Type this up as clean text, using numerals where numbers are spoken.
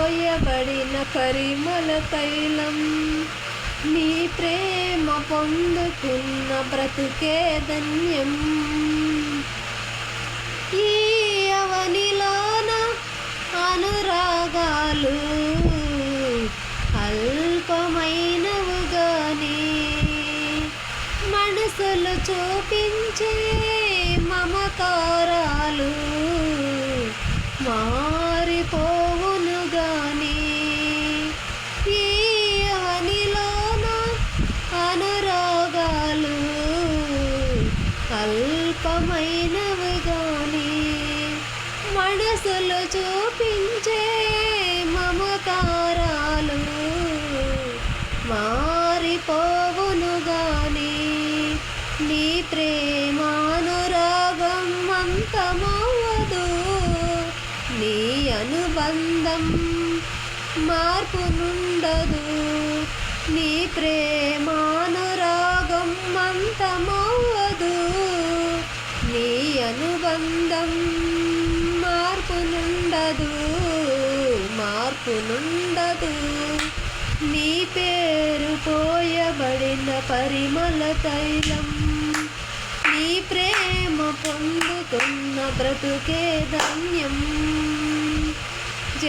పోయబడిన పరిమళ తైలం, నీ ప్రేమ పొందుకున్న బ్రతుకే ధన్యం. ఈ అవనిలోన అనురాగాలు అల్పమైనవు గాని, మనసులు చూపించే మమకారాలు మారిపోవును గాని. ఈ అవనిలోన అనురాగాలు అల్పమైనవి గాని, మనసులు చూపించే మమకారాలు మారిపోవును గాని. నీ ప్రేమానురాగం అంతమవ్వదు, నీ అనుబంధం మార్పునుండదు. నీ ప్రేమానురాగం అంతమవ్వదు, నీ అనుబంధం మార్పునుండదు. నీ పేరు పోయబడిన పరిమళ తైలం, నీ ప్రేమ పొందుకున్న బ్రతుకే ధన్యం.